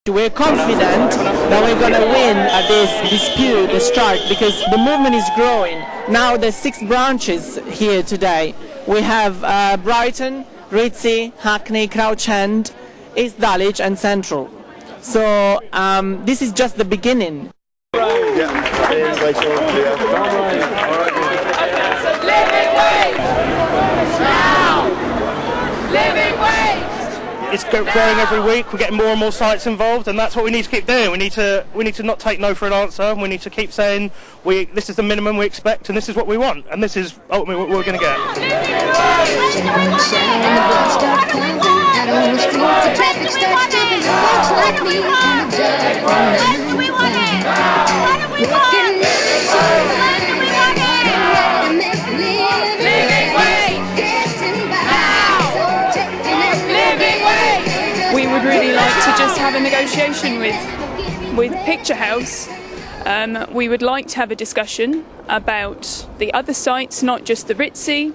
We're confident that we're going to win this dispute, the strike, because the movement is growing. Now there's 6 branches here today. We have Brighton, Ritzy, Hackney, Crouch End, East Dulwich and Central. So this is just the beginning. It's growing every week. We're getting more and more sites involved, and that's what we need to keep doing. We need to not take no for an answer. We need to keep saying this is the minimum we expect, and this is what we want, and this is ultimately what we're going to get. We would really like to just have a negotiation with Picturehouse. We would like to have a discussion about the other sites, not just the Ritzy.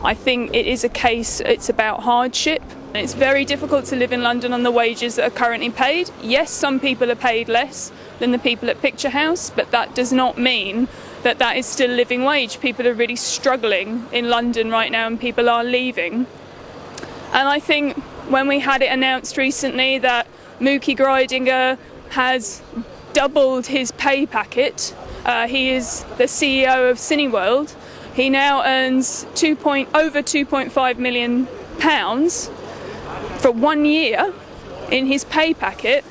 I think it is a case, it's about hardship. It's very difficult to live in London on the wages that are currently paid. Yes, some people are paid less than the people at Picturehouse, but that does not mean that that is still living wage. People are really struggling in London right now, and people are leaving. And I think when we had it announced recently that Mookie Greidinger has doubled his pay packet, he is the CEO of Cineworld. He now earns over £2.5 million for 1 year in his pay packet.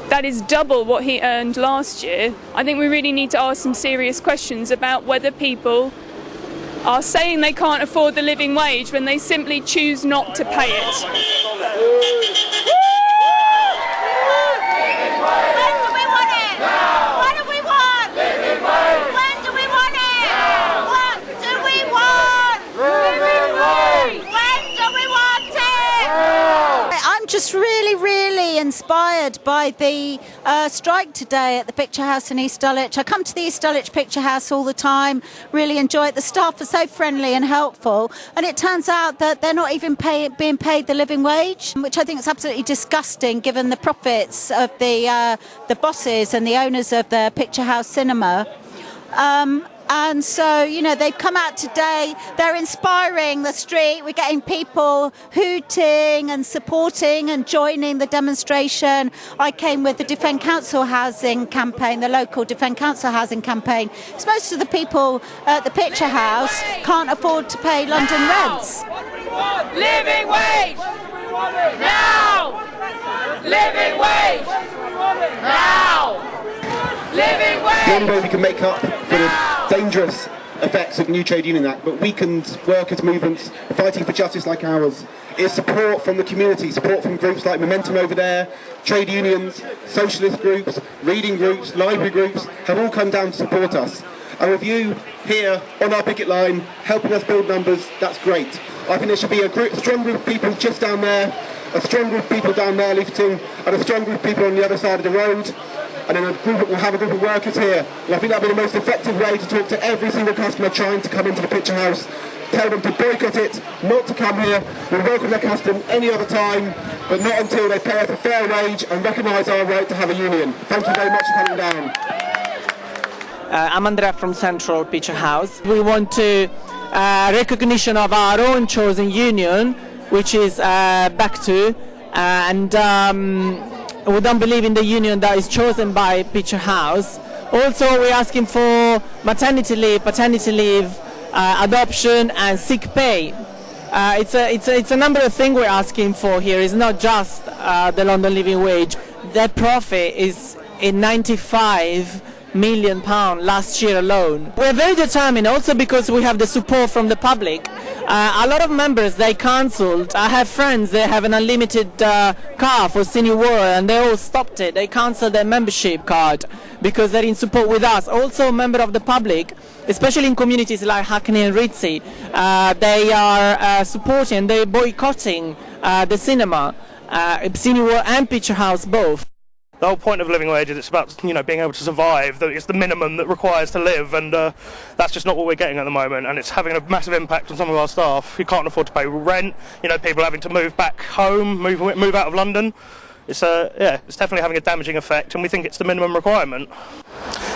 That is double what he earned last year. I think we really need to ask some serious questions about whether people are saying they can't afford the living wage when they simply choose not to pay it. Just really inspired by the strike today at the Picture House in East Dulwich. I come to the East Dulwich Picture House all the time, really enjoy it. The staff are so friendly and helpful, and it turns out that they're not even being paid the living wage, which I think is absolutely disgusting given the profits of the bosses and the owners of the Picture House cinema. And so, you know, they've come out today, they're inspiring the street, we're getting people hooting and supporting and joining the demonstration. I came with the Defend Council Housing campaign, the local Defend Council Housing campaign. Because most of the people at the Picture House can't afford to pay London rents. Living wage! Now! Living wage! Now! Living wage! The only way we can make up for the dangerous effects of the new Trade Union Act, but weakened workers' movements fighting for justice like ours, is support from the community, support from groups like Momentum over there, trade unions, socialist groups, reading groups, library groups, have all come down to support us. And with you here on our picket line, helping us build numbers, that's great. I think there should be a strong group of people just down there, a strong group of people down there lifting, and a strong group of people on the other side of the road. And then we'll have a group of workers here. And I think that'll be the most effective way to talk to every single customer trying to come into the Picture House. Tell them to boycott it, not to come here. We'll welcome their custom any other time, but not until they pay us a fair wage and recognise our right to have a union. Thank you very much for coming down. I'm Andrea from Central Picture House. We want to recognition of our own chosen union, which is BECTU, and we don't believe in the union that is chosen by Picture House. Also, we're asking for maternity leave, paternity leave, adoption and sick pay. It's a number of things we're asking for here. It's not just the London living wage. That profit is in £95 million last year alone. We're very determined also because we have the support from the public. A lot of members, they cancelled. I have friends, they have an unlimited car for Cineworld and they all stopped it. They cancelled their membership card because they're in support with us. Also a member of the public, especially in communities like Hackney and Ritzy, they are supporting, they're boycotting the cinema, Cineworld and Picture House both. The whole point of living wage is it's about, you know, being able to survive. It's the minimum that requires to live, and that's just not what we're getting at the moment. And it's having a massive impact on some of our staff who can't afford to pay rent. You know, people having to move back home, move out of London. it's definitely having a damaging effect, and we think it's the minimum requirement.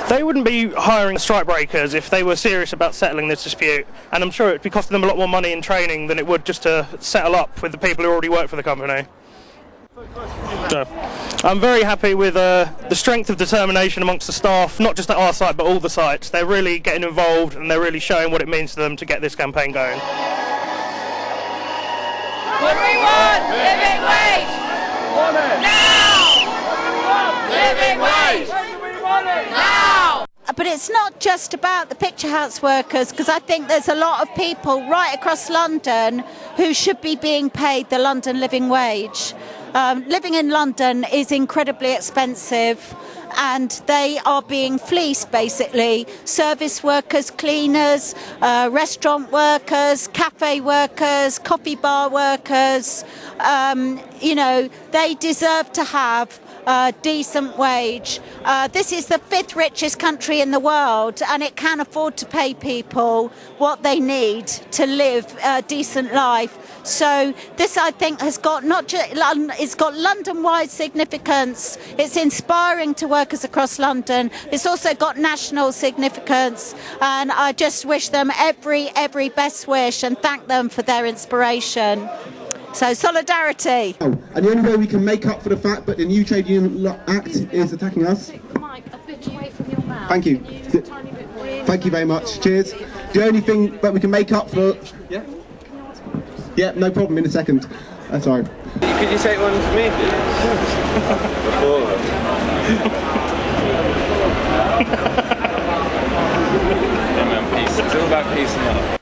They wouldn't be hiring strikebreakers if they were serious about settling this dispute, and I'm sure it would be costing them a lot more money in training than it would just to settle up with the people who already work for the company. So, I'm very happy with the strength of determination amongst the staff, not just at our site but all the sites. They're really getting involved and they're really showing what it means to them to get this campaign going. What do we want? Living wage! Now! Living wage! Now! But it's not just about the picture house workers, because I think there's a lot of people right across London who should be being paid the London living wage. Living in London is incredibly expensive and they are being fleeced, basically. Service workers, cleaners, restaurant workers, cafe workers, coffee bar workers, they deserve to have a decent wage. This is the 5th richest country in the world, and it can afford to pay people what they need to live a decent life. So this, I think, has got it's got London-wide significance. It's inspiring to workers across London. It's also got national significance, and I just wish them every best wish and thank them for their inspiration. So solidarity. And the only way we can make up for the fact that the new Trade Union Act is attacking us. Take the mic a bit away from your mouth. Thank you. Thank you very much. Cheers. The only thing that we can make up for. Yeah. Yeah, no problem. In a second. Sorry. Could you take one for me? Before. Peace. It's all about peace and love.